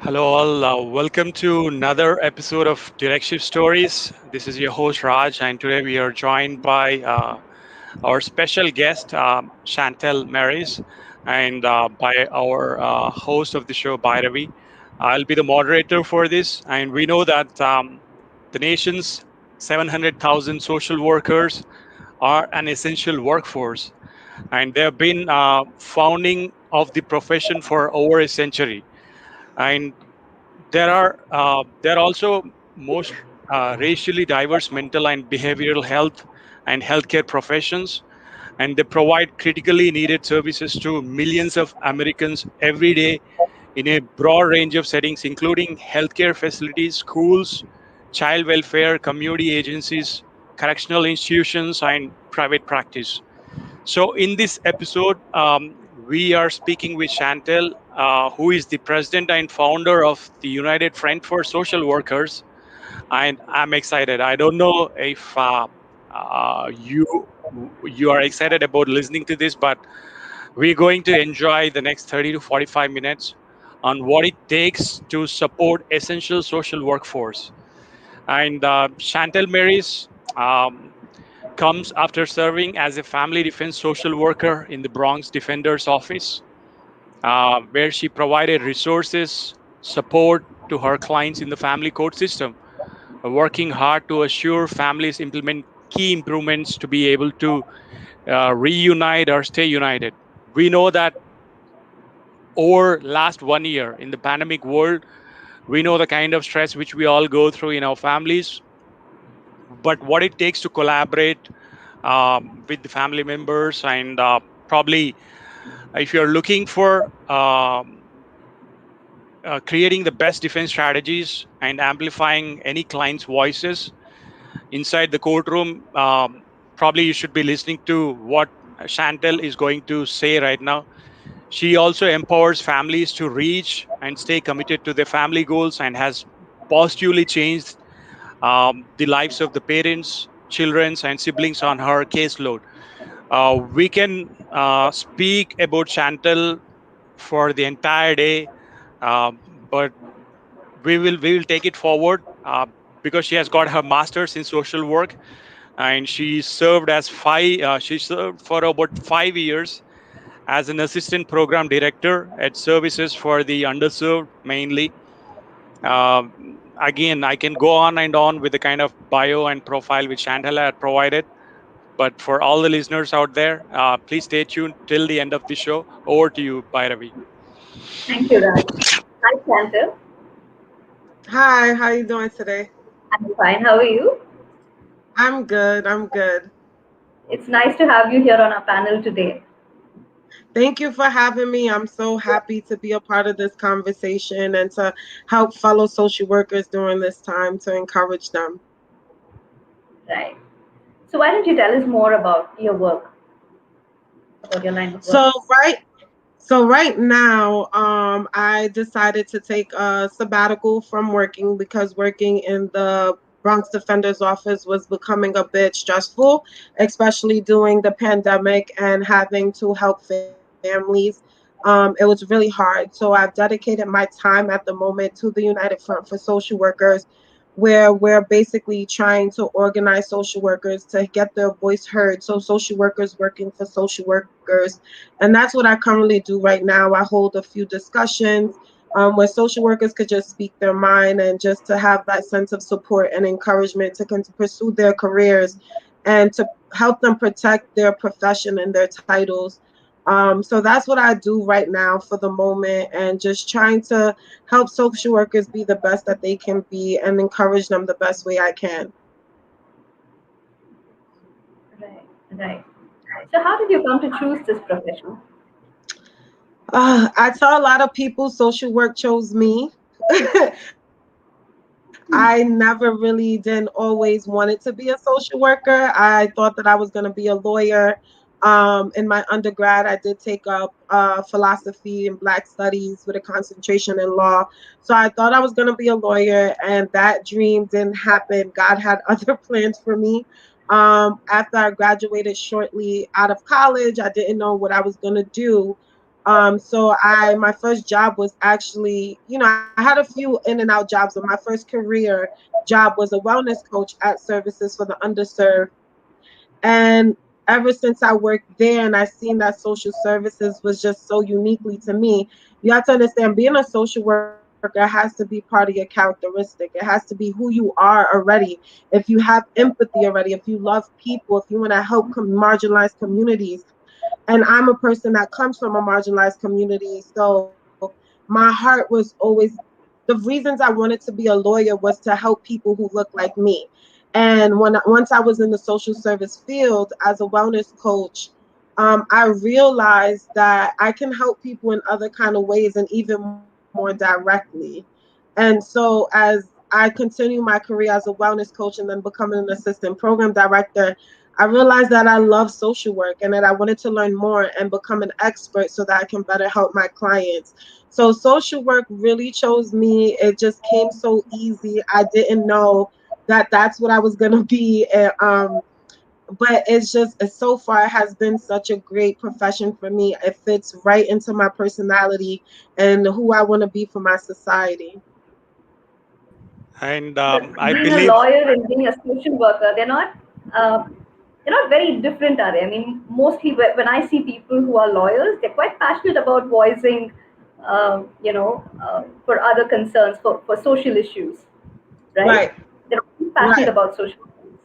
Hello, all. Welcome to another episode of DirectShift Stories. This is your host, Raj, and today we are joined by our special guest, Chantel Mayris, and by our host of the show, Bhairavi. I'll be the moderator for this, and we know that the nation's 700,000 social workers are an essential workforce, and they have been founding of the profession for over a century. And there are also most racially diverse mental and behavioral health and healthcare professions, and they provide critically needed services to millions of Americans every day in a broad range of settings, including healthcare facilities, schools, child welfare, community agencies, correctional institutions, and private practice. So, in this episode, we are speaking with Chantel, who is the president and founder of the United Front for Social Workers. And I'm excited. I don't know if you are excited about listening to this, but we're going to enjoy the next 30 to 45 minutes on what it takes to support essential social workforce. And Chantel Mary's comes after serving as a family defense social worker in the Bronx Defender's Office, where she provided resources, support to her clients in the family court system, working hard to assure families implement key improvements to be able to reunite or stay united. We know that over last 1 year in the pandemic world, we know the kind of stress which we all go through in our families, but what it takes to collaborate with the family members and probably if you're looking for creating the best defense strategies and amplifying any client's voices inside the courtroom, probably you should be listening to what Chantel is going to say right now. She also empowers families to reach and stay committed to their family goals and has positively changed the lives of the parents, children, and siblings on her caseload. We can speak about Chantel for the entire day, but we will take it forward because she has got her master's in social work, and she served for about 5 years as an assistant program director at services for the underserved mainly. Again, I can go on and on with the kind of bio and profile which Chantal had provided. But for all the listeners out there, please stay tuned till the end of the show. Over to you, Bhairavi. Thank you, Raj. Hi, Chantal. Hi, how you doing today? I'm fine. How are you? I'm good. I'm good. It's nice to have you here on our panel today. Thank you for having me. I'm so happy to be a part of this conversation and to help fellow social workers during this time to encourage them. Right. So, why don't you tell us more about your work, about your line of work? So right so right now, I decided to take a sabbatical from working because working in the Bronx Defender's Office was becoming a bit stressful, especially during the pandemic and having to help families. It was really hard. So I've dedicated my time at the moment to the United Front for Social Workers, where we're basically trying to organize social workers to get their voice heard. So social workers working for social workers. And that's what I currently do right now. I hold a few discussions where social workers could just speak their mind and just to have that sense of support and encouragement to pursue their careers and to help them protect their profession and their titles. So that's what I do right now for the moment, and just trying to help social workers be the best that they can be and encourage them the best way I can. Right, right. So, how did you come to choose this profession? I tell a lot of people social work chose me. I never really didn't always want it to be a social worker. I thought that I was going to be a lawyer. In my undergrad, I did take up philosophy and Black studies with a concentration in law. So I thought I was going to be a lawyer, and that dream didn't happen. God had other plans for me. After I graduated shortly out of college, I didn't know what I was going to do. So my first job was actually, I had a few in and out jobs, but my first career job was a wellness coach at services for the underserved. And ever since I worked there and I seen that social services was just so uniquely to me, you have to understand being a social worker has to be part of your characteristic. It has to be who you are already. If you have empathy already, if you love people, if you want to help marginalized communities, and I'm a person that comes from a marginalized community. So my heart was always the reasons I wanted to be a lawyer was to help people who look like me. And once I was in the social service field as a wellness coach, I realized that I can help people in other kind of ways and even more directly. And so as I continue my career as a wellness coach and then becoming an assistant program director, I realized that I love social work and that I wanted to learn more and become an expert so that I can better help my clients. So social work really chose me. It just came so easy. I didn't know that that's what I was going to be. But it's so far has been such a great profession for me. It fits right into my personality and who I want to be for my society. And But I being a believe, lawyer and being a social worker, uh, they're not very different, are they? I mean, mostly when I see people who are lawyers, they're quite passionate about voicing, for other concerns, for social issues, right? Right, They're passionate right. about social issues.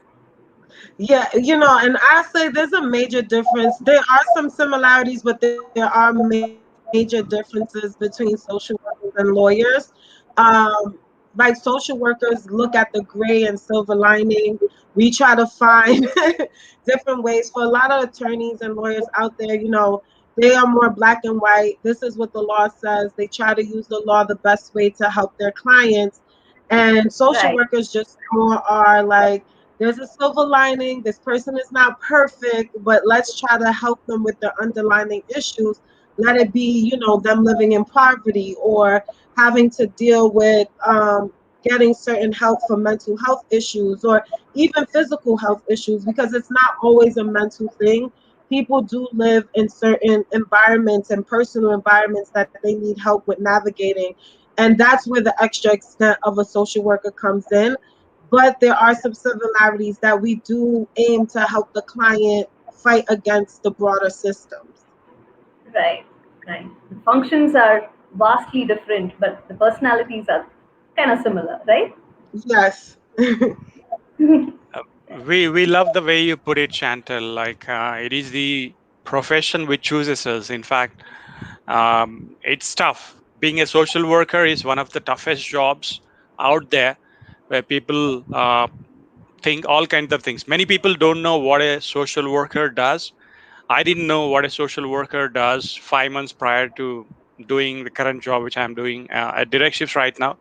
Yeah, and I say there's a major difference. There are some similarities, but there are major differences between social workers and lawyers. Um, like social workers look at the gray and silver lining. We try to find different ways. For a lot of attorneys and lawyers out there, they are more black and white. This is what the law says. They try to use the law the best way to help their clients. And social Right. workers just more are like, there's a silver lining. This person is not perfect, but let's try to help them with their underlying issues. Let it be, them living in poverty or having to deal with getting certain help for mental health issues or even physical health issues, because it's not always a mental thing. People do live in certain environments and personal environments that they need help with navigating. And that's where the extra extent of a social worker comes in. But there are some similarities that we do aim to help the client fight against the broader systems. Right. Right. The functions are vastly different, but the personalities are kind of similar, right? Yes. uh, we love the way you put it, Chantal. Like it is the profession which chooses us. In fact, it's tough. Being a social worker is one of the toughest jobs out there, where people think all kinds of things. Many people don't know what a social worker does. I didn't know what a social worker does 5 months prior to doing the current job which I'm doing at DirectShifts right now.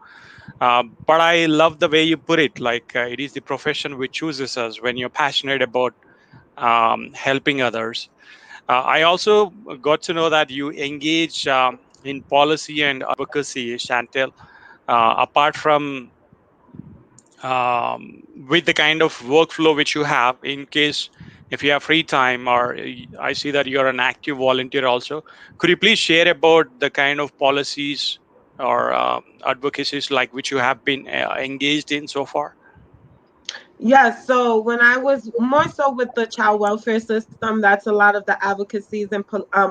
But I love the way you put it. Like it is the profession which chooses us when you're passionate about helping others. I also got to know that you engage in policy and advocacy, Chantel. Apart from with the kind of workflow which you have, in case if you have free time, or I see that you're an active volunteer also, could you please share about the kind of policies or advocacies like which you have been engaged in so far? Yes, so when I was more so with the child welfare system, that's a lot of the advocacies and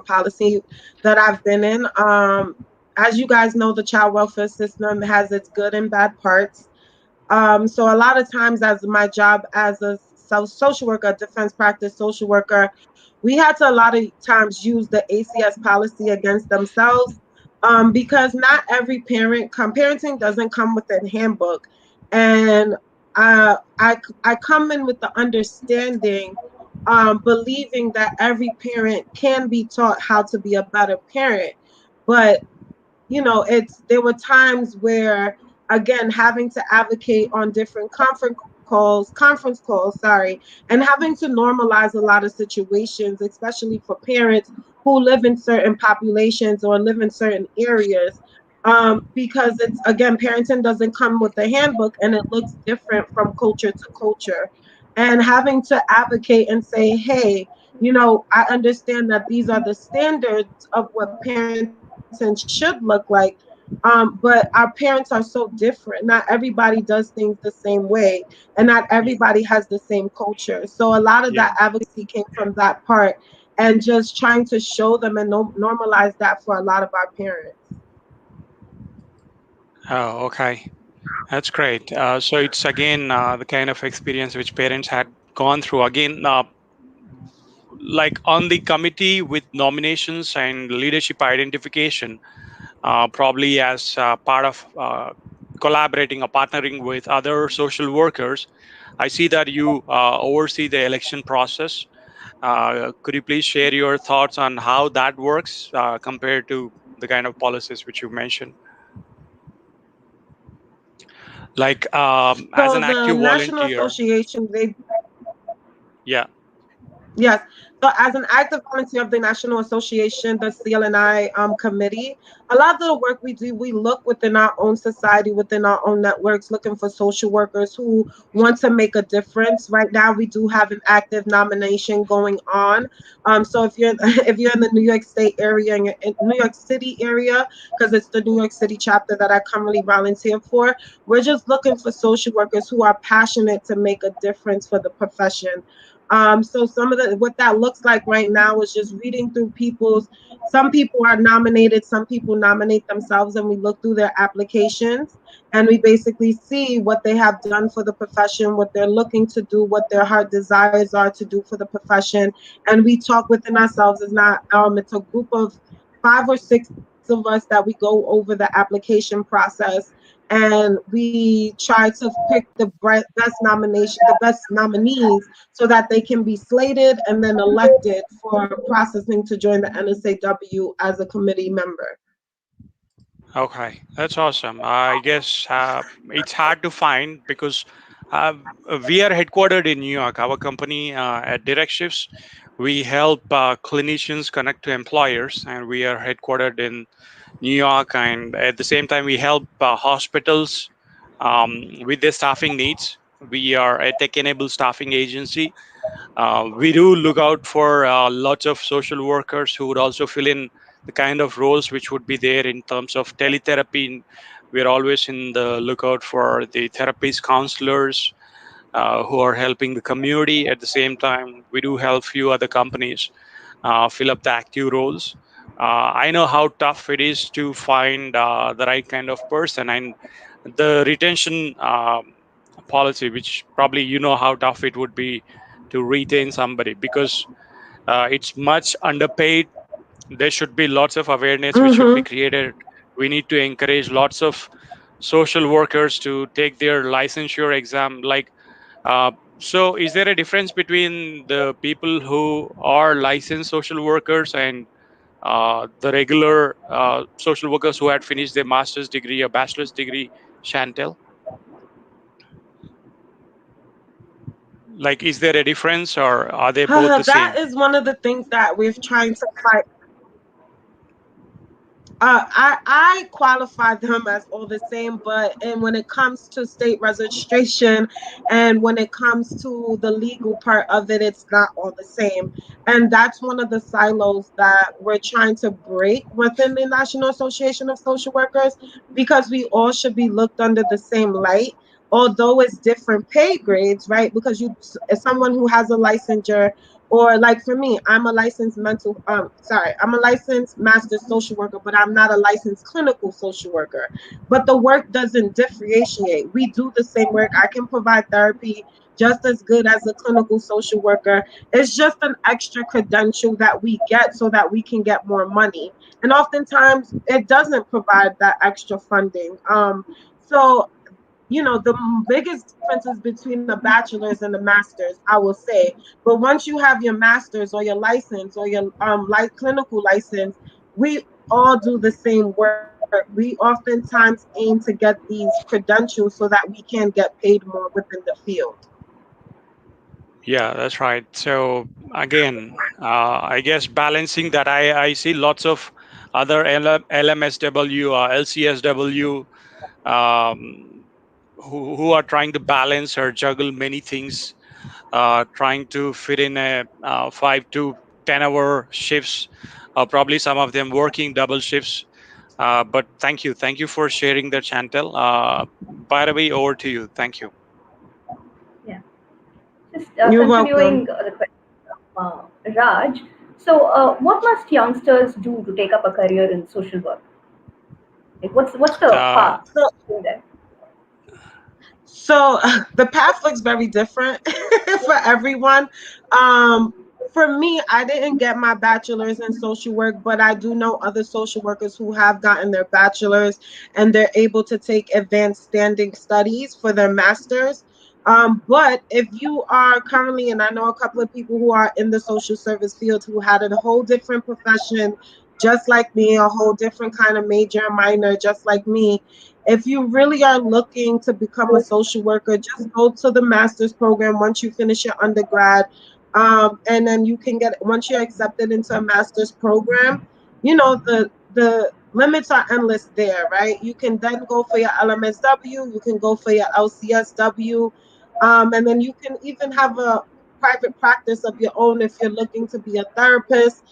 policy that I've been in. As you guys know, the child welfare system has its good and bad parts. So a lot of times, as my job as a social worker, defense practice social worker, we had to a lot of times use the ACS policy against themselves, because not every parenting doesn't come with a handbook, and I come in with the understanding, believing that every parent can be taught how to be a better parent. But there were times where, again, having to advocate on different conference calls, sorry, and having to normalize a lot of situations, especially for parents who live in certain populations or live in certain areas. Because it's, again, parenting doesn't come with a handbook, and it looks different from culture to culture. And having to advocate and say, hey, I understand that these are the standards of what parenting should look like. But our parents are so different. Not everybody does things the same way, and not everybody has the same culture. So a lot of that Yeah. advocacy came from that part, and just trying to show them and normalize that for a lot of our parents. Oh, okay. That's great. So it's again the kind of experience which parents had gone through. Again, like on the committee with nominations and leadership identification, probably as part of collaborating or partnering with other social workers. I see that you oversee the election process. Could you please share your thoughts on how that works compared to the kind of policies which you mentioned? Like as So an the active National volunteer. Association, they Yeah. Yes. So as an active volunteer of the National Association, the CLNI committee, a lot of the work we do, we look within our own society, within our own networks, looking for social workers who want to make a difference. Right now, we do have an active nomination going on. So if you're if you're in the New York State area and you're in New York City area, because it's the New York City chapter that I currently volunteer for, we're just looking for social workers who are passionate to make a difference for the profession. So some of the what that looks like right now is just reading through people's. Some people are nominated, some people nominate themselves, and we look through their applications and we basically see what they have done for the profession, what they're looking to do, what their heart desires are to do for the profession, and we talk within ourselves. It's a group of 5 or 6 of us that we go over the application process, and we try to pick the best nominees so that they can be slated and then elected for processing to join the NSAW as a committee member. Okay, that's awesome. I guess it's hard to find because uh, we are headquartered in New York. Our company at DirectShifts, we help clinicians connect to employers, and we are headquartered in New York. And at the same time, we help hospitals with their staffing needs. We are a tech-enabled staffing agency. We do look out for lots of social workers who would also fill in the kind of roles which would be there in terms of teletherapy. We're always in the lookout for the therapist counselors who are helping the community. At the same time, we do help few other companies fill up the active roles. I know how tough it is to find the right kind of person, and the retention policy, which probably you know how tough it would be to retain somebody because it's much underpaid. There should be lots of awareness which should be Mm-hmm. created. We need to encourage lots of social workers to take their licensure exam. Like, so is there a difference between the people who are licensed social workers and the regular social workers who had finished their master's degree or bachelor's degree, Chantel? Like, is there a difference or are they both the That same? is one of the things that we're trying to fight. I qualify them as all the same, but and when it comes to state registration and when it comes to the legal part of it, it's not all the same. And that's one of the silos that we're trying to break within the National Association of Social Workers, because we all should be looked under the same light. Although it's different pay grades, right? Because as someone who has a licensure, or like for me, I'm a licensed master social worker, but I'm not a licensed clinical social worker. But the work doesn't differentiate. We do the same work. I can provide therapy just as good as a clinical social worker. It's just an extra credential that we get so that we can get more money. And oftentimes it doesn't provide that extra funding. So the biggest difference is between the bachelor's and the master's, I will say. But once you have your master's or your license or your clinical license, we all do the same work. We oftentimes aim to get these credentials so that we can get paid more within the field. Yeah, that's right. So again, I guess balancing that, I see lots of other LMSW, LCSW, um, who are trying to balance or juggle many things, trying to fit in a 5 to 10 hour shifts, probably some of them working double shifts. But thank you for sharing that, Chantel. By the way, over to you. Thank you. Yeah. Just You're welcome. continuing the question of Raj. So, what must youngsters do to take up a career in social work? Like, what's the Uh, path in there? So the path looks very different for everyone. Um, for me, I didn't get my bachelor's in social work, but I do know other social workers who have gotten their bachelor's and they're able to take advanced standing studies for their master's. But if you are currently, and I know a couple of people who are in the social service field who had a whole different profession, just like me, a whole different kind of major and minor, just like me, if you really are looking to become a social worker, just go to the master's program once you finish your undergrad. And then you can get, once you're accepted into a master's program, the limits are endless there, right? You can then go for your LMSW, you can go for your LCSW, and then you can even have a private practice of your own if you're looking to be a therapist.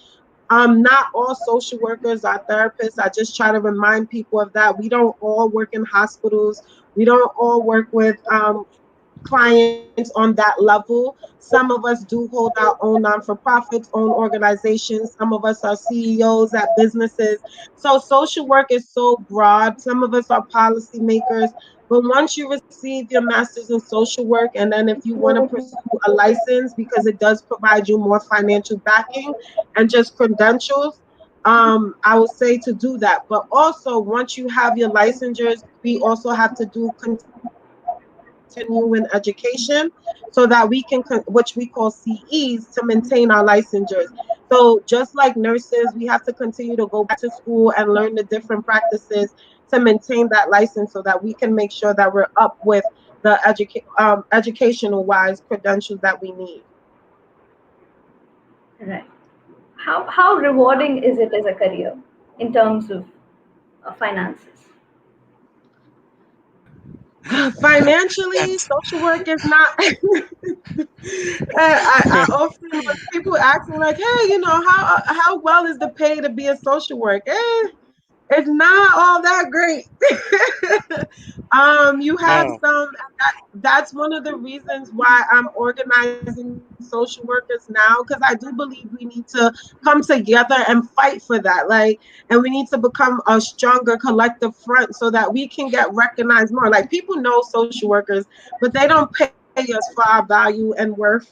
Not all social workers are therapists. I just try to remind people of that. We don't all work in hospitals. We don't all work with clients on that level. Some of us do hold our own non-for-profits, own organizations. Some of us are CEOs at businesses. So social work is so broad. Some of us are policymakers. But once you receive your master's in social work, and then if you want to pursue a license, because it does provide you more financial backing and just credentials, I would say to do that. But also, once you have your licensures, we also have to do continue in education so that we can, which we call CEs, to maintain our licensures. So just like nurses, we have to continue to go back to school and learn the different practices to maintain that license so that we can make sure that we're up with the educational wise credentials that we need. Right. How rewarding is it as a career in terms of finances? Financially, social work is not. I often, when people ask me like, "Hey, how well is the pay to be a social worker?" It's not all that great. You have no. some. That's one of the reasons why I'm organizing social workers now, because I do believe we need to come together and fight for that. And we need to become a stronger collective front so that we can get recognized more. Like people know social workers, but they don't pay us for our value and worth.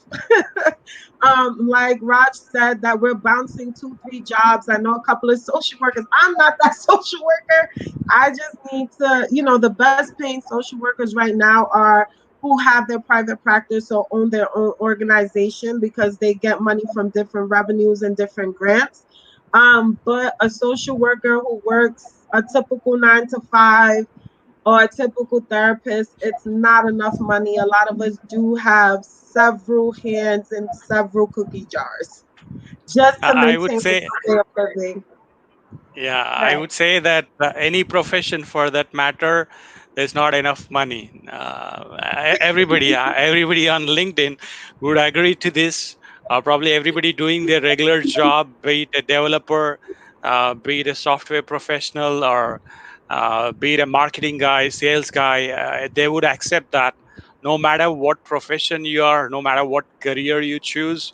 Like Raj said, that we're bouncing 2, 3 jobs. I know a couple of social workers. I'm not that social worker. I just need to, the best paying social workers right now are who have their private practice or own their own organization because they get money from different revenues and different grants. But a social worker who works a typical 9 to 5 or a typical therapist, it's not enough money. A lot of us do have several hands in several cookie jars just to I would maintain a say, way of living. yeah, I Right. would say that any profession for that matter, there's not enough money. Everybody on LinkedIn would agree to this. Probably everybody doing their regular job, be it a developer, be it a software professional, or be it a marketing guy, sales guy, they would accept that no matter what profession you are, no matter what career you choose,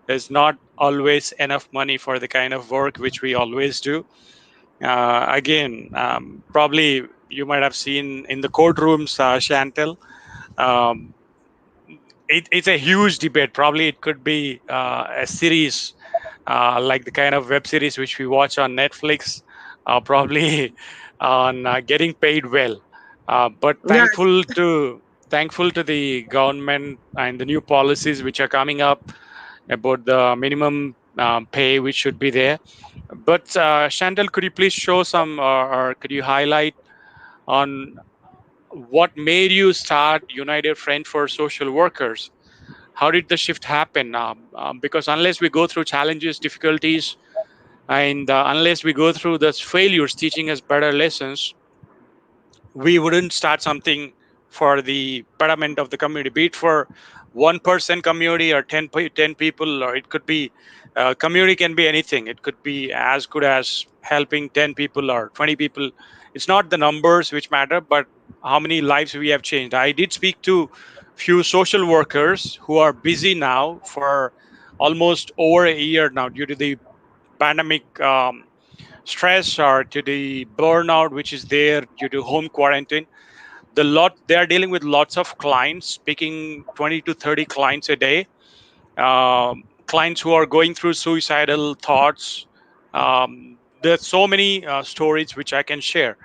there's not always enough money for the kind of work which we always do. Again, probably you might have seen in the courtrooms, Chantel. Um, it's a huge debate. Probably it could be a series, like the kind of web series which we watch on Netflix, probably on getting paid well. But Yes. thankful to the government and the new policies which are coming up about the minimum pay which should be there. But Chantal, could you please show some, or could you highlight on what made you start United Front for Social Workers? How did the shift happen? Because unless we go through challenges, difficulties, and unless we go through those failures teaching us better lessons, we wouldn't start something for the betterment of the community, be it for 1% community or 10 people, or it could be community can be anything. It could be as good as helping 10 people or 20 people. It's not the numbers which matter, but how many lives we have changed. I did speak to few social workers who are busy now for almost over a year now due to the pandemic stress or to the burnout which is there due to home quarantine. They are dealing with lots of clients, speaking 20 to 30 clients a day, clients who are going through suicidal thoughts. There's so many stories which I can share,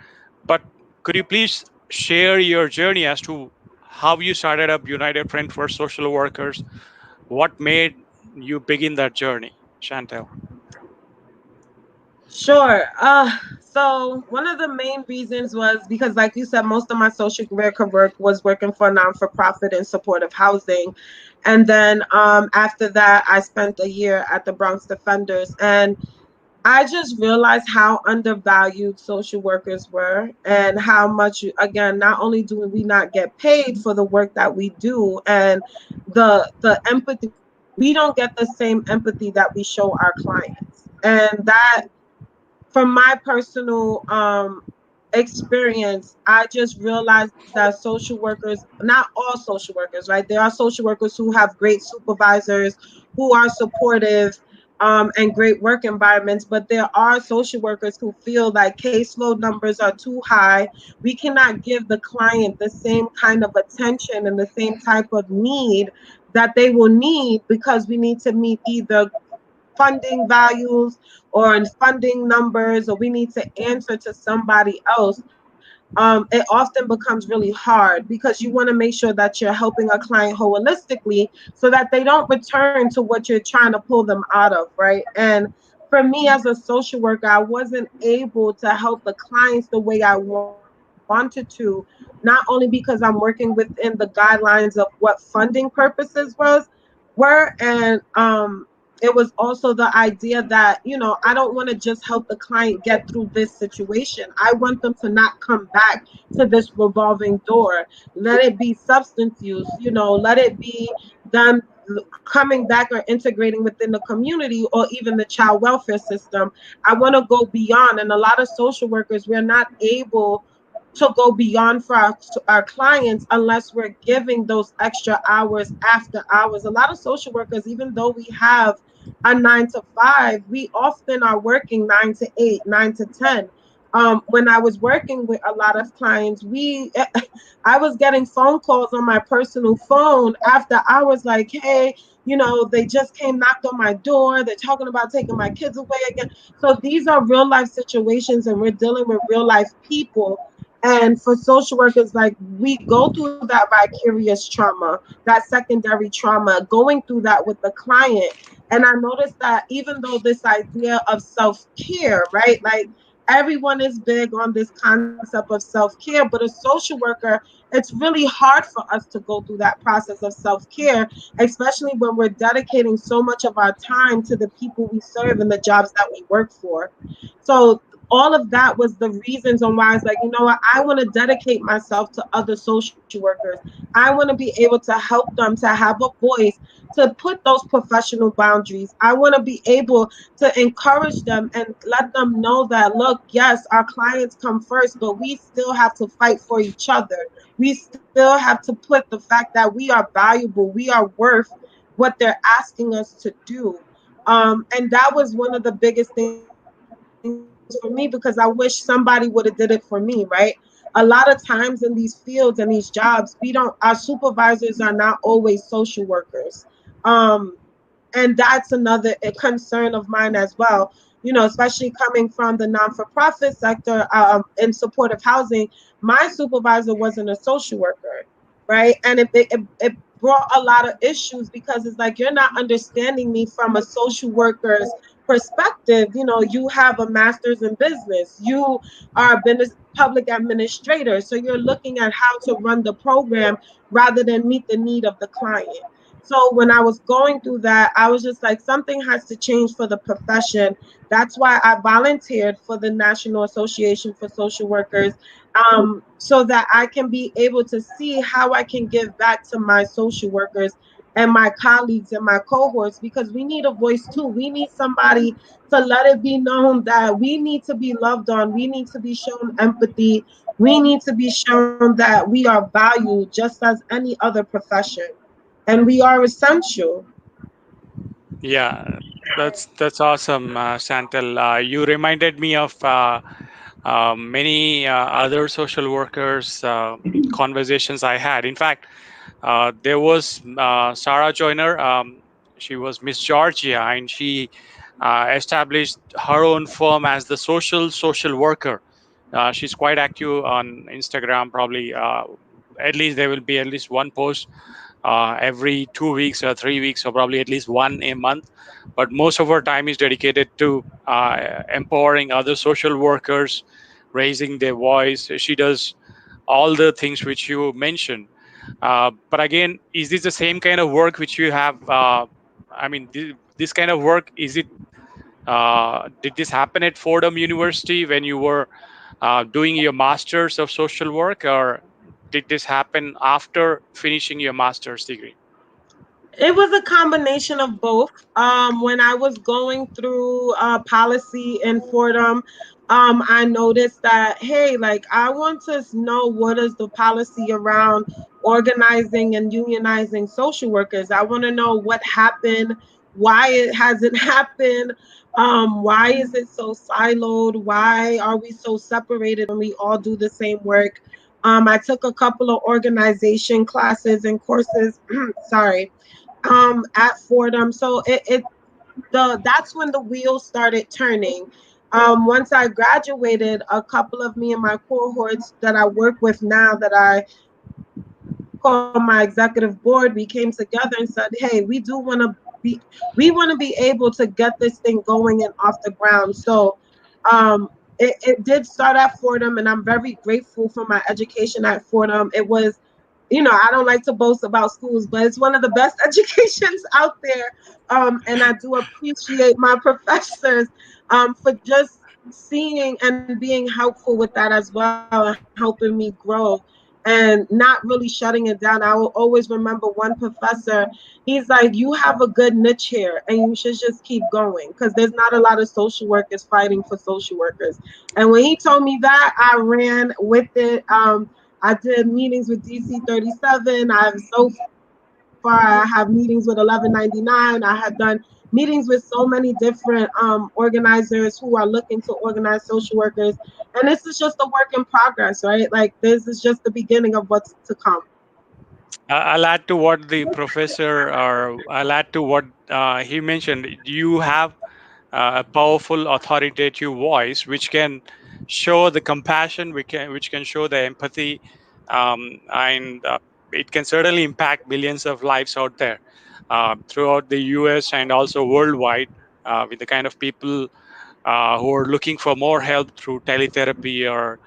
but could you please share your journey as to how you started up United Front for Social Workers? What made you begin that journey, Chantel? Sure. So one of the main reasons was because, like you said, most of my social worker work was working for non-for-profit and supportive housing. And then after that, I spent a year at the Bronx Defenders. And I just realized how undervalued social workers were and how much, again, not only do we not get paid for the work that we do and the empathy, we don't get the same empathy that we show our clients. And that, from my personal experience, I just realized that social workers, not all social workers, right? There are social workers who have great supervisors, who are supportive, and great work environments, but there are social workers who feel like caseload numbers are too high. We cannot give the client the same kind of attention and the same type of need that they will need because we need to meet either funding values or in funding numbers, or we need to answer to somebody else. It often becomes really hard because you want to make sure that you're helping a client holistically so that they don't return to what you're trying to pull them out of, right? And for me as a social worker, I wasn't able to help the clients the way I wanted to, not only because I'm working within the guidelines of what funding purposes were, and it was also the idea that, I don't want to just help the client get through this situation. I want them to not come back to this revolving door. Let it be substance use, let it be them coming back or integrating within the community or even the child welfare system. I want to go beyond. And a lot of social workers, we're not able to go beyond for our clients unless we're giving those extra hours after hours. A lot of social workers, even though we have a 9 to 5, we often are working 9 to 8, 9 to 10. When I was working with a lot of clients, I was getting phone calls on my personal phone after hours like, hey, they just came, knocked on my door. They're talking about taking my kids away again. So these are real life situations and we're dealing with real life people. And for social workers, like, we go through that vicarious trauma, that secondary trauma, going through that with the client. And I noticed that even though this idea of self-care, right? Like, everyone is big on this concept of self-care, but a social worker, it's really hard for us to go through that process of self-care, especially when we're dedicating so much of our time to the people we serve and the jobs that we work for. So all of that was the reasons on why I was like, you know what, I want to dedicate myself to other social workers. I want to be able to help them to have a voice, to put those professional boundaries. I want to be able to encourage them and let them know that, look, yes, our clients come first, but we still have to fight for each other. We still have to put the fact that we are valuable, we are worth what they're asking us to do. And that was one of the biggest things for me, because I wish somebody would have did it for me, right? A lot of times in these fields and these jobs, our supervisors are not always social workers. Um, and that's another concern of mine as well, especially coming from the non-for-profit sector, in supportive housing. My supervisor wasn't a social worker, right? And it brought a lot of issues because it's like you're not understanding me from a social worker's perspective. You know, you have a master's in business, you are a business public administrator, so you're looking at how to run the program rather than meet the need of the client. So when I was going through that, I was just like, something has to change for the profession. That's why I volunteered for the National Association for Social Workers, so that I can be able to see how I can give back to my social workers and my colleagues and my cohorts, because we need a voice too. We need somebody to let it be known that we need to be loved on. We need to be shown empathy. We need to be shown that we are valued just as any other profession. And we are essential. Yeah, that's awesome, Santal. You reminded me of many other social workers conversations I had. In fact, there was Sarah Joyner. She was Miss Georgia, and she established her own firm as the social worker. She's quite active on Instagram. Probably, at least there will be at least one post every 2 weeks or 3 weeks, or probably at least one a month. But most of our time is dedicated to empowering other social workers, raising their voice. She does all the things which you mentioned. But again, is this the same kind of work which you have? I mean, this kind of work, is it? Did this happen at Fordham University when you were doing your masters of social work, or did this happen after finishing your master's degree? It was a combination of both. When I was going through policy in Fordham, I noticed that, hey, like I want to know what is the policy around organizing and unionizing social workers. I want to know what happened, why it hasn't happened, why is it so siloed, why are we so separated when we all do the same work. I took a couple of organization classes and courses. Sorry, at Fordham. So that's when the wheels started turning. Once I graduated, a couple of me and my cohorts that I work with now, that I call my executive board, we came together and said, hey, be we want to be able to get this thing going and off the ground. So it did start at Fordham, and I'm very grateful for my education at Fordham. It was, I don't like to boast about schools, but it's one of the best educations out there. And I do appreciate my professors for just seeing and being helpful with that as well and helping me grow and not really shutting it down. I will always remember one professor, he's like, you have a good niche here and you should just keep going because there's not a lot of social workers fighting for social workers. And when he told me that, I ran with it. I did meetings with DC 37. I have meetings with 1199. I have done meetings with so many different organizers who are looking to organize social workers. And this is just a work in progress, right? Like this is just the beginning of what's to come. I'll add to what the professor, or I'll add to what he mentioned. You have a powerful, authoritative voice, which can show the compassion, which can show the empathy, and it can certainly impact millions of lives out there, throughout the U.S. and also worldwide, with the kind of people who are looking for more help through teletherapy or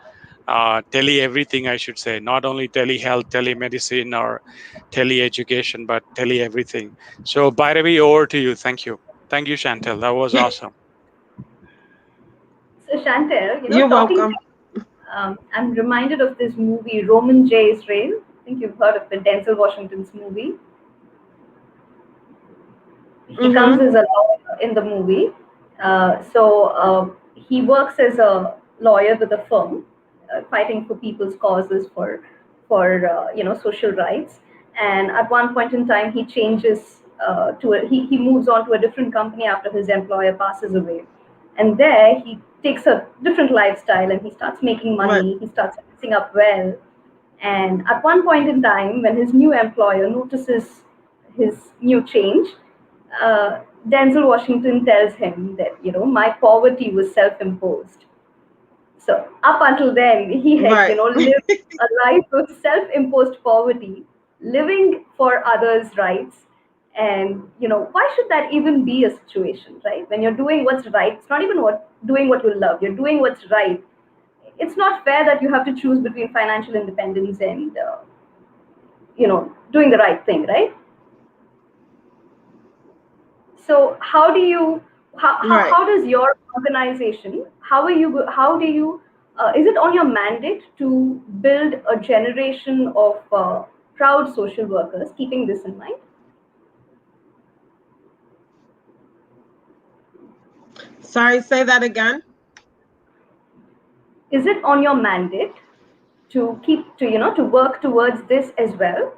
tele everything, I should say, not only telehealth, telemedicine, or tele education, but tele everything. So, by the way, over to you. Thank you, Chantel. That was awesome. So Chantel, You're talking, welcome. I'm reminded of this movie, Roman J. Israel. I think you've heard of it, Denzel Washington's movie. He comes Mm-hmm. as a lawyer in the movie. He works as a lawyer with a firm, fighting for people's causes for social rights. And at one point in time, he changes he moves on to a different company after his employer passes away, and there he takes a different lifestyle and he starts making Right. money. He starts fixing up well, and at one point in time, when his new employer notices his new change, Denzel Washington tells him that, my poverty was self imposed. So, up until then, he had, Right. lived a life of self imposed poverty, living for others' rights. And why should that even be a situation, right? When you're doing what's right, it's not even doing what you love. You're doing what's right. It's not fair that you have to choose between financial independence and doing the right thing, right? So how do you Right. how does your organization, how do you is it on your mandate to build a generation of proud social workers, keeping this in mind? Sorry, say that again. Is it on your mandate to keep to to work towards this as well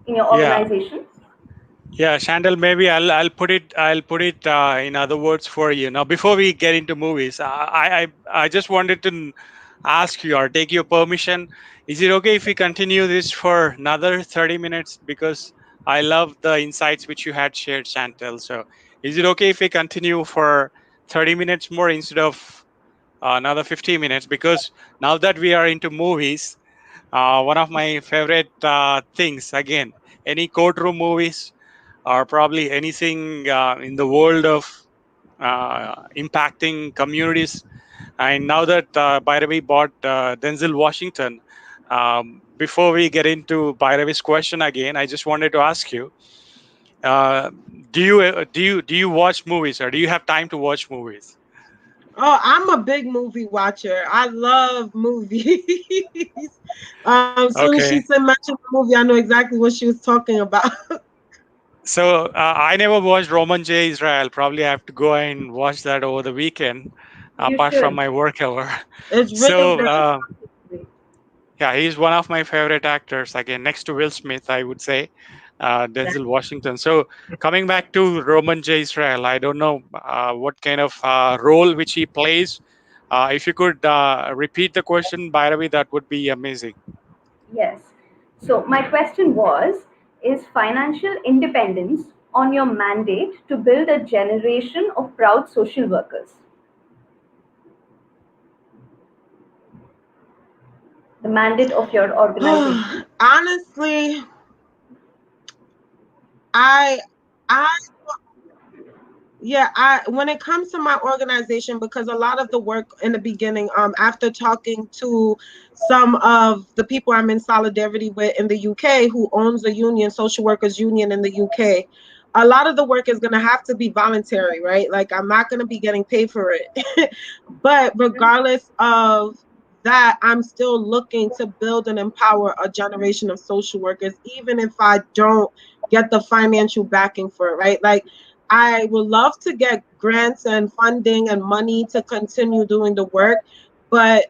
in your Yeah, organization? yeah, Chandel. Maybe I'll put it in other words for you. Now, before we get into movies, I just wanted to ask you or take your permission. Is it okay if we continue this for another 30 minutes? Because I love the insights which you had shared, Chantel. So, is it okay if we continue for 30 minutes more instead of another 50 minutes? Because now that we are into movies, one of my favorite things, again, any courtroom movies or probably anything in the world of impacting communities. And now that Bhairavi bought Denzel Washington, before we get into Bhairavi's question again, I just wanted to ask you: uh, do you watch movies, or do you have time to watch movies? Oh, I'm a big movie watcher. I love movies. Soon as she Okay. said mention the movie, I know exactly what she was talking about. So I never watched Roman J. Israel. Probably I have to go and watch that over the weekend, You apart from should. my work hour. It's real So good. yeah, he's one of my favorite actors. Again, next to Will Smith, I would say, Right. Denzel Washington. So coming back to Roman J. Israel, I don't know what kind of role which he plays. If you could repeat the question, Bhairavi, that would be amazing. Yes. So my question was, is financial independence on your mandate to build a generation of proud social workers? The mandate of your organization? Honestly, I I yeah, I when it comes to my organization, because a lot of the work in the beginning, after talking to some of the people I'm in solidarity with in the UK who owns a union, social workers union in the UK, a lot of the work is gonna have to be voluntary, right? Like I'm not gonna be getting paid for it. But regardless of that, I'm still looking to build and empower a generation of social workers, even if I don't get the financial backing for it, right? Like I would love to get grants and funding and money to continue doing the work, but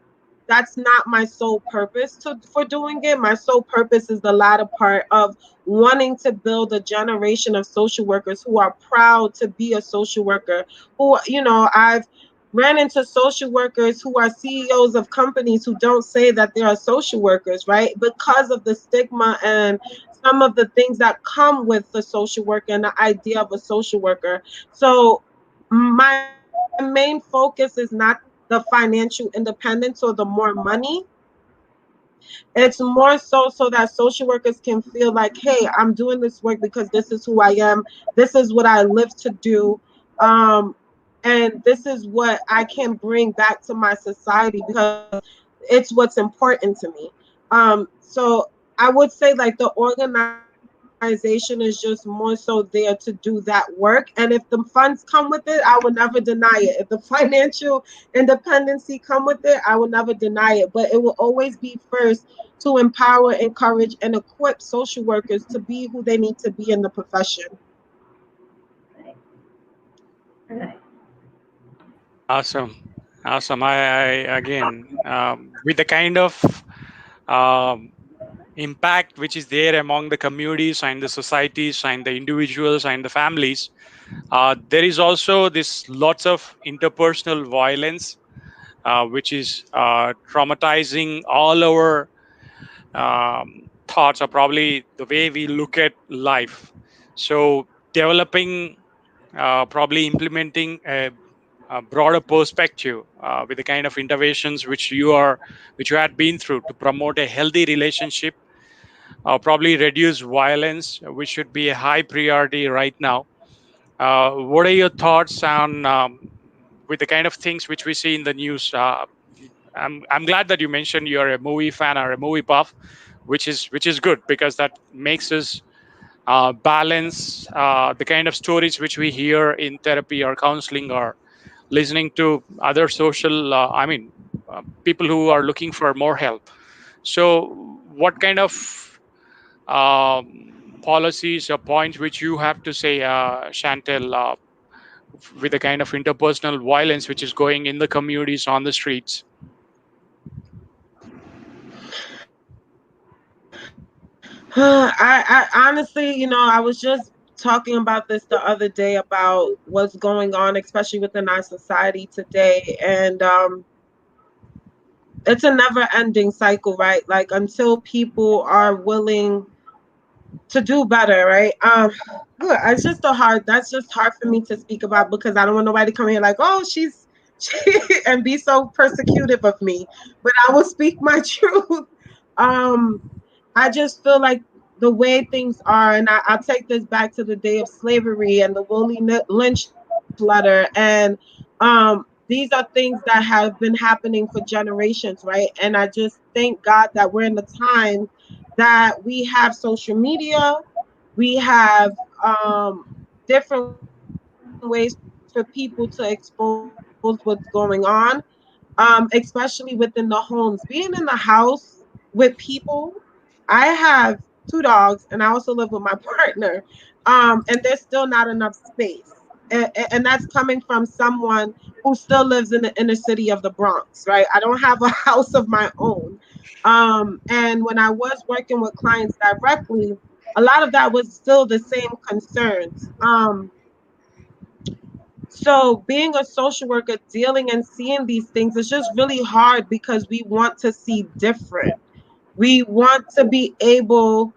that's not my sole purpose for doing it. My sole purpose is the latter part of wanting to build a generation of social workers who are proud to be a social worker. Who, I've ran into social workers who are CEOs of companies who don't say that they are social workers, right? Because of the stigma and some of the things that come with the social worker and the idea of a social worker. So my main focus is not the financial independence or the more money. It's more so that social workers can feel like, hey, I'm doing this work because this is who I am. This is what I live to do. Um, and this is what I can bring back to my society because it's what's important to me. So I would say like the organization is just more so there to do that work. And if the funds come with it, I will never deny it. If the financial independency come with it, I will never deny it. But it will always be first to empower, encourage, and equip social workers to be who they need to be in the profession. Right. Right. Awesome, awesome. I again, with the kind of um, impact which is there among the communities and the societies and the individuals and the families, there is also this lots of interpersonal violence, which is traumatizing all our thoughts, or probably the way we look at life. So developing, probably implementing a broader perspective with the kind of interventions which you had been through to promote a healthy relationship probably reduce violence, which should be a high priority right now. What are your thoughts on with the kind of things which we see in the news? I'm glad that you mentioned you're a movie fan or a movie buff, which is good because that makes us balance the kind of stories which we hear in therapy or counseling or listening to other social. People who are looking for more help. So, what kind of policies or points which you have to say, Chantel, with the kind of interpersonal violence which is going in the communities on the streets? I honestly, I was just talking about this the other day about what's going on, especially within our society today. And it's a never ending cycle, right? Like until people are willing to do better, right? Look, it's just a hard. That's just hard for me to speak about because I don't want nobody to come here like, oh, she and be so persecutive of me. But I will speak my truth. Um, I just feel like the way things are, and I'll take this back to the day of slavery and the Willie Lynch letter, and these are things that have been happening for generations, right? And I just thank God that we're in the time that we have social media, we have um, different ways for people to expose what's going on, especially within the homes. Being in the house with people, I have two dogs and I also live with my partner, and there's still not enough space. And that's coming from someone who still lives in the inner city of the Bronx, right? I don't have a house of my own. And when I was working with clients directly, a lot of that was still the same concerns. So being a social worker, dealing and seeing these things is just really hard because we want to see different. We want to be able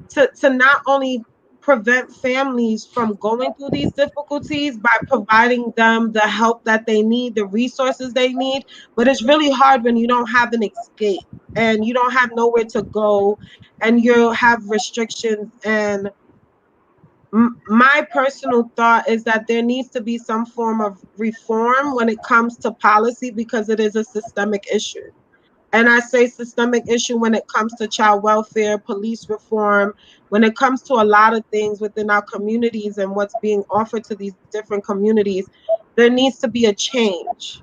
to not only prevent families from going through these difficulties by providing them the help that they need, the resources they need, but it's really hard when you don't have an escape and you don't have nowhere to go and you have restrictions. And my personal thought is that there needs to be some form of reform when it comes to policy because it is a systemic issue. And I say systemic issue when it comes to child welfare, police reform, when it comes to a lot of things within our communities and what's being offered to these different communities, there needs to be a change.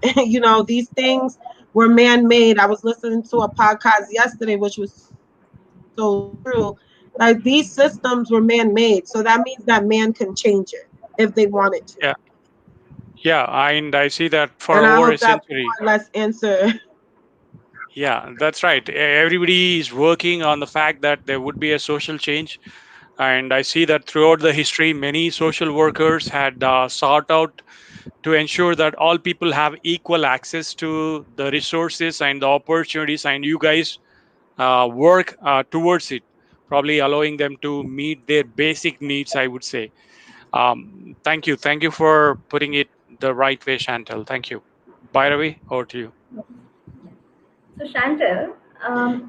These things were man made. I was listening to a podcast yesterday, which was so true. Like these systems were man made. So that means that man can change it if they wanted to. Yeah, yeah, and I see that And I for hope over a that more century. or less answer. Yeah, that's right. Everybody is working on the fact that there would be a social change, and I see that throughout the history, many social workers had sought out to ensure that all people have equal access to the resources and the opportunities, and you guys work towards it, probably allowing them to meet their basic needs, I would say. Thank you for putting it the right way, Chantal. Thank you. By the way, over to you. So Chantel,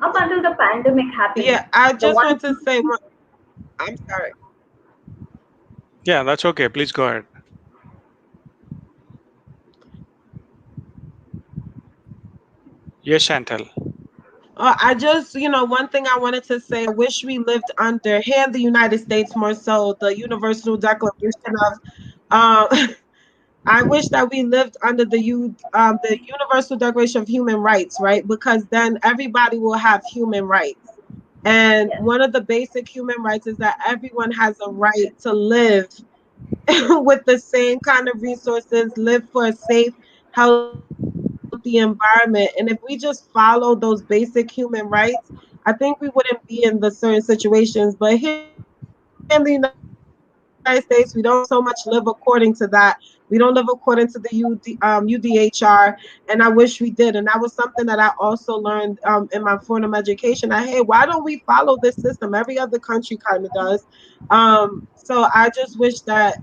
up until the pandemic happened, Yeah, I the just one want to say one. I'm sorry. Yeah, that's okay. Please go ahead. Yes, Chantal. I just, one thing I wanted to say, I wish we lived under, here in the United States more so, the Universal Declaration of, I wish that we lived under the Universal Declaration of Human Rights, right? Because then everybody will have human rights. And yes, one of the basic human rights is that everyone has a right to live with the same kind of resources, live for a safe, healthy environment. And if we just follow those basic human rights, I think we wouldn't be in the certain situations. But here in the United States, we don't so much live according to that. We don't live according to the UDHR, and I wish we did. And that was something that I also learned in my form of education. That hey, why don't we follow this system? Every other country kind of does. So I just wish that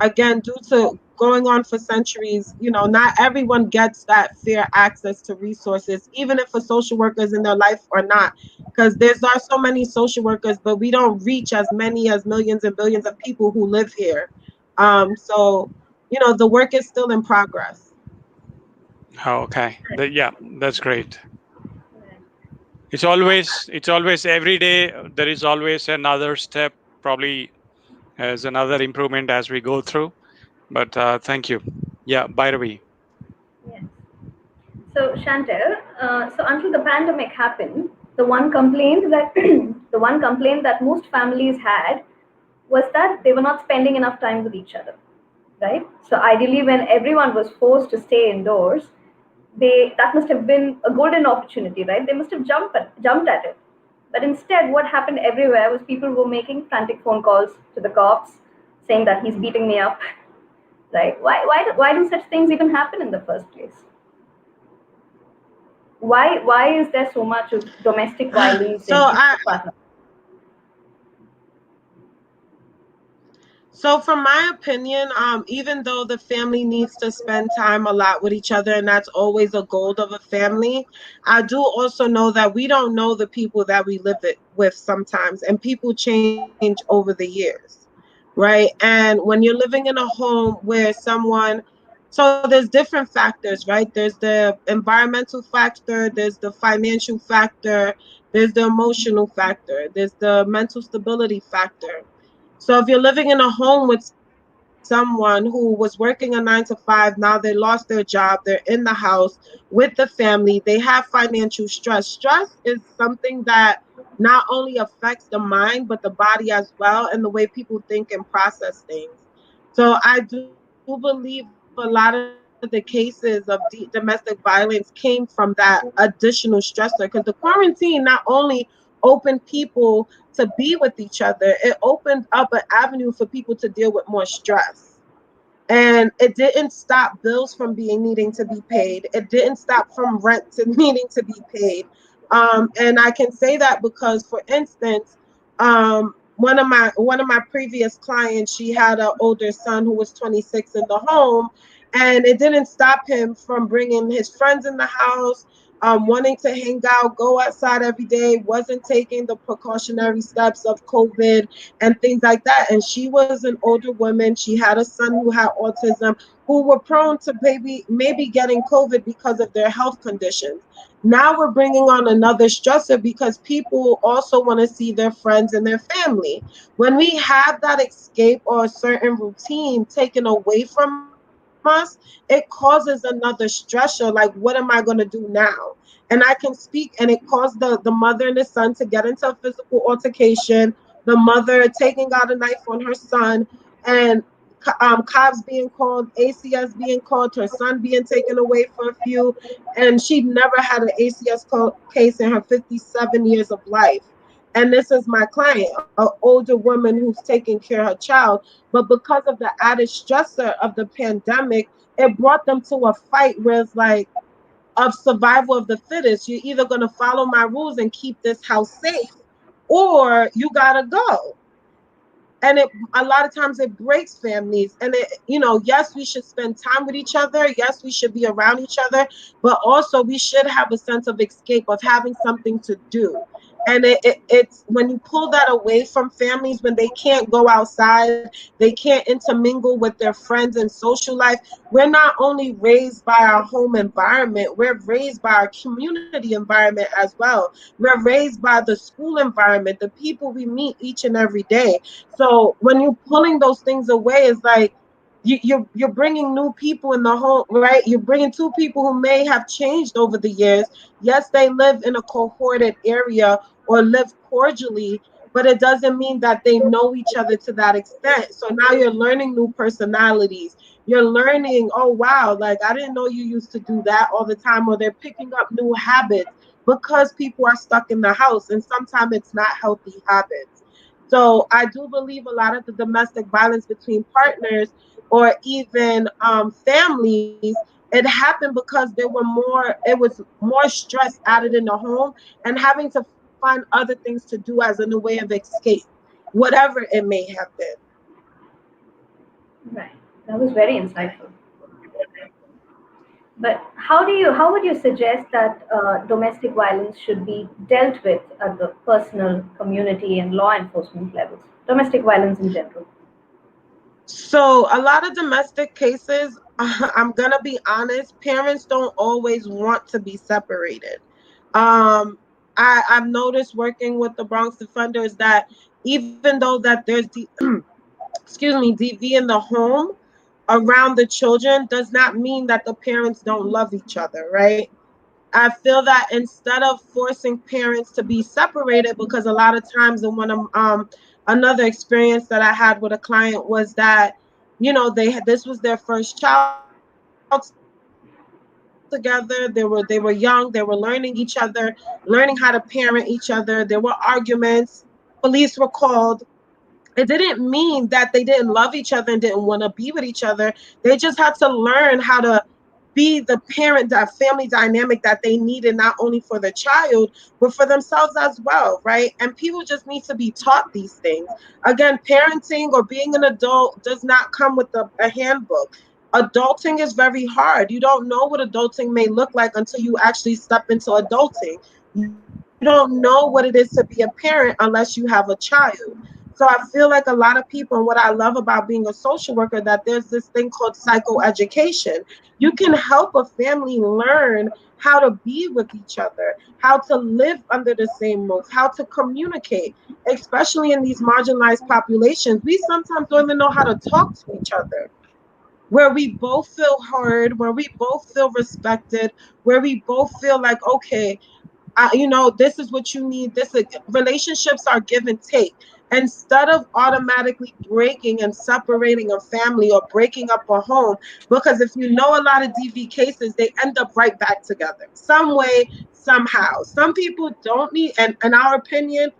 again, due to going on for centuries. Not everyone gets that fair access to resources, even if a social worker is in their life or not, because there's are so many social workers, but we don't reach as many as millions and billions of people who live here. So the work is still in progress. Oh, okay. Yeah, that's great. Right. It's always every day. There is always another step, probably as another improvement as we go through. But thank you. Yeah, by the way. Yes. So Chantel, so until the pandemic happened, the one complaint that the one complaint that most families had was that they were not spending enough time with each other, right? So ideally, when everyone was forced to stay indoors, they that must have been a golden opportunity, right? They must have jumped at it. But instead, what happened everywhere was people were making frantic phone calls to the cops, saying that he's beating me up, right? Why do such things even happen in the first place? Why is there so much of domestic violence So in I intimate partner? So, from my opinion, even though the family needs to spend time a lot with each other, and that's always a goal of a family, I do also know that we don't know the people that we live it with sometimes, and people change over the years, right? And when you're living in a home where so there's different factors, right? There's the environmental factor, there's the financial factor, there's the emotional factor, there's the mental stability factor. So if you're living in a home with someone who was working a 9 to 5, now they lost their job, they're in the house with the family, they have financial stress. Stress is something that not only affects the mind, but the body as well, and the way people think and process things. So I do believe a lot of the cases of domestic violence came from that additional stressor, because the quarantine not only opened people to be with each other, it opened up an avenue for people to deal with more stress. And it didn't stop bills from being needing to be paid. It didn't stop from rent to needing to be paid. And I can say that because, for instance, one of my previous clients, she had an older son who was 26 in the home, and it didn't stop him from bringing his friends in the house, wanting to hang out, go outside every day, wasn't taking the precautionary steps of COVID and things like that. And she was an older woman. She had a son who had autism, who were prone to maybe getting COVID because of their health conditions. Now we're bringing on another stressor because people also want to see their friends and their family. When we have that escape or a certain routine taken away from us, it causes another stressor. Like, what am I going to do now? And I can speak, and it caused the mother and the son to get into a physical altercation, the mother taking out a knife on her son, and cops being called, ACS being called, her son being taken away for a few, and she never had an ACS case in her 57 years of life. And this is my client, an older woman who's taking care of her child. But because of the added stressor of the pandemic, it brought them to a fight where it's like, of survival of the fittest. You're either going to follow my rules and keep this house safe, or you got to go. And a lot of times it breaks families. And yes, we should spend time with each other, yes, we should be around each other, but also we should have a sense of escape, of having something to do. And it's when you pull that away from families, when they can't go outside, they can't intermingle with their friends and social life. We're not only raised by our home environment, we're raised by our community environment as well. We're raised by the school environment, the people we meet each and every day. So when you're pulling those things away, it's like you're bringing new people in the home, right? You're bringing two people who may have changed over the years. Yes, they live in a cohorted area or live cordially, but it doesn't mean that they know each other to that extent. So now you're learning new personalities. You're learning, oh wow, like I didn't know you used to do that all the time, or they're picking up new habits because people are stuck in the house, and sometimes it's not healthy habits. So I do believe a lot of the domestic violence between partners or even families, it happened because it was more stress added in the home, and having to find other things to do as in a way of escape, whatever it may have been. Right, That was very insightful. But how would you suggest that domestic violence should be dealt with at the personal, community, and law enforcement levels? Domestic violence in general. So a lot of domestic cases, I'm gonna be honest, parents don't always want to be separated. Um, I've noticed working with the Bronx defenders that even though that there's excuse me, DV in the home around the children does not mean that the parents don't love each other, right? I feel that instead of forcing parents to be separated, because a lot of times, and one of another experience that I had with a client was that, you know, this was their first child together. They were young, they were learning each other, learning how to parent each other. There were arguments, police were called. It didn't mean that they didn't love each other and didn't want to be with each other. They just had to learn how to be the parent, that family dynamic that they needed, not only for the child, but for themselves as well, right? And people just need to be taught these things. Again, parenting or being an adult does not come with a handbook. Adulting is very hard. You don't know what adulting may look like until you actually step into adulting. You don't know what it is to be a parent unless you have a child. So I feel like a lot of people, and what I love about being a social worker, that there's this thing called psychoeducation. You can help a family learn how to be with each other, how to live under the same roof, how to communicate, especially in these marginalized populations. We sometimes don't even know how to talk to each other, where we both feel heard, where we both feel respected, where we both feel like, okay, this is what you need. Relationships are give and take. Instead of automatically breaking and separating a family or breaking up a home, because if you know a lot of DV cases, they end up right back together, some way, somehow. Some people don't need, and in our opinion,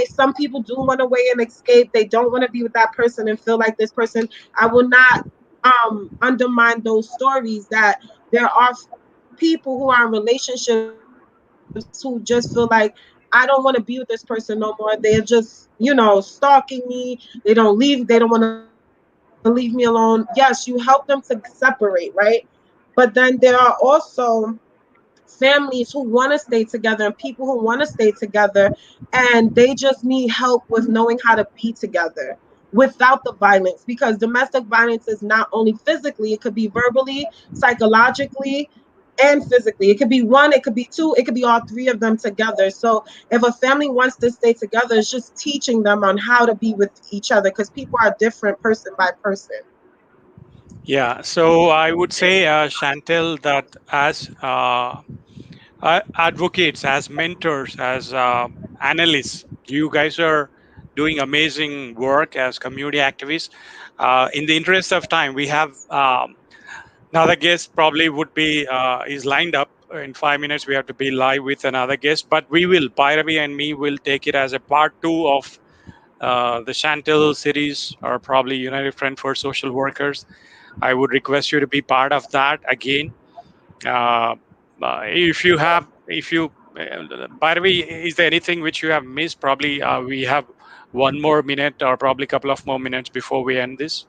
some people do want to weigh and escape. They don't want to be with that person and feel like this person. I will not undermine those stories that there are people who are in relationships who just feel like, I don't want to be with this person no more. They're just, stalking me. They don't want to leave me alone. Yes, you help them to separate, right? But then there are also families who want to stay together and people who want to stay together, and they just need help with knowing how to be together without the violence, because domestic violence is not only physically, it could be verbally, psychologically, and physically. It could be one, it could be two, it could be all three of them together. So if a family wants to stay together, it's just teaching them on how to be with each other, because people are different person by person. Yeah, so I would say, Chantel, that as advocates, as mentors, as analysts, you guys are doing amazing work as community activists. In the interest of time, we have another guest probably would be is lined up in 5 minutes. We have to be live with another guest, but we will, Bhairavi and me will take it as a part two of the Chantel series, or probably United Front for Social Workers. I would request you to be part of that again. Uh, if you have, if you, by the way, is there anything which you have missed? Probably we have one more minute or probably a couple of more minutes before we end this.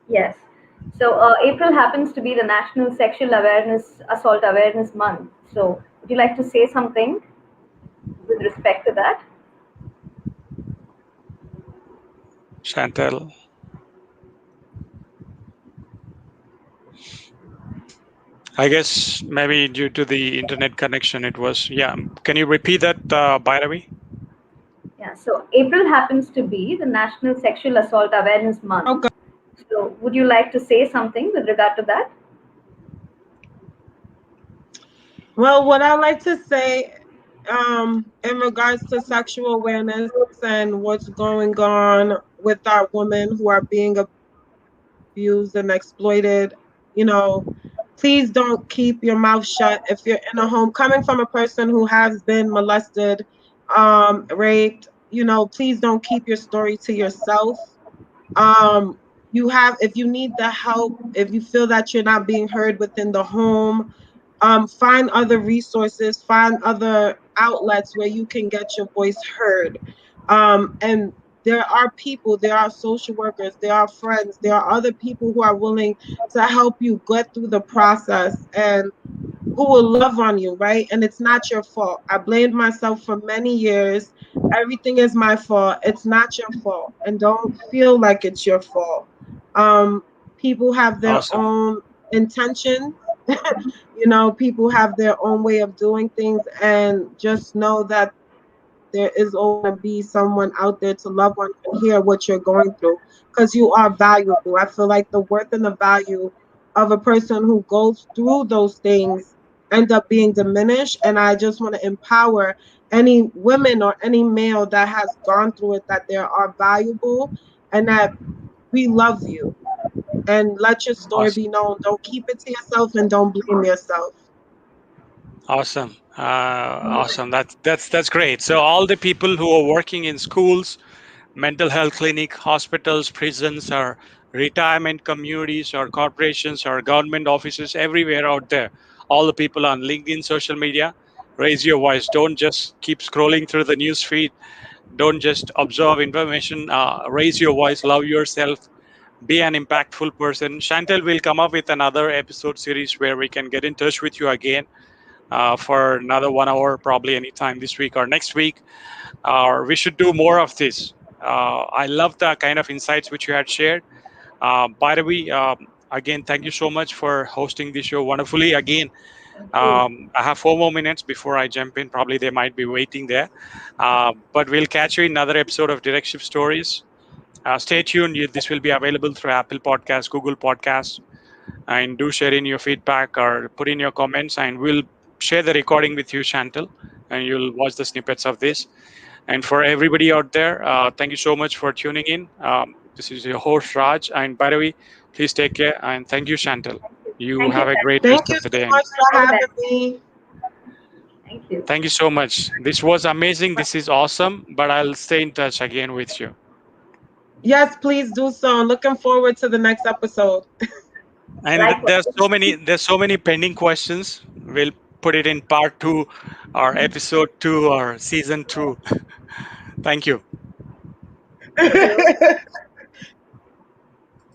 Yes. So April happens to be the National Sexual Awareness Assault Awareness Month. So would you like to say something with respect to that? Chantel, I guess maybe due to the internet connection, it was, yeah. Can you repeat that, by the way? Yeah. So April happens to be the National Sexual Assault Awareness Month. Okay. So would you like to say something with regard to that? Well, what I like to say, in regards to sexual awareness and what's going on with our women who are being abused and exploited, please don't keep your mouth shut. If you're in a home, coming from a person who has been molested, raped, please don't keep your story to yourself. Um, if you need the help, if you feel that you're not being heard within the home, find other resources, find other outlets where you can get your voice heard. And there are people, there are social workers, there are friends, there are other people who are willing to help you get through the process and who will love on you, right? And it's not your fault. I blamed myself for many years. Everything is my fault. It's not your fault. And don't feel like it's your fault. Um, People have their Awesome. own intentions. People have their own way of doing things, and just know that there is always going to be someone out there to love on you and hear what you're going through, because you are valuable. I feel like the worth and the value of a person who goes through those things end up being diminished. And I just want to empower any women or any male that has gone through it, that they are valuable and that we love you. And let your story Awesome. be known. Don't keep it to yourself and don't blame yourself. Awesome. Awesome. That's great. So all the people who are working in schools, mental health clinic, hospitals, prisons, or retirement communities, or corporations, or government offices, everywhere out there, all the people on LinkedIn, social media, raise your voice. Don't just keep scrolling through the news feed. Don't just observe information. Raise your voice. Love yourself. Be an impactful person. Chantel will come up with another episode series where we can get in touch with you again for another 1 hour, probably anytime this week or next week. Or we should do more of this. I love the kind of insights which you had shared. By the way, again, thank you so much for hosting this show wonderfully. Again, Thank you. I have 4 more minutes before I jump in. Probably they might be waiting there. But we'll catch you in another episode of Direct Shift Stories. Stay tuned. This will be available through Apple Podcasts, Google Podcasts, and do share in your feedback or put in your comments, and we'll share the recording with you, Chantal, and you'll watch the snippets of this. And for everybody out there, thank you so much for tuning in. This is your host, Raj. And by the way, please take care. And thank you, Chantal. You Thank you. have a Thank great you. Thank rest you of the so day. And much for All the having best. me. Thank you. thank you so much. This was amazing. This is awesome. But I'll stay in touch again with you. Yes, please do so. Looking forward to the next episode. And Likewise. there's so many pending questions. We'll put it in part two or episode two or season two. Thank you. Thank you.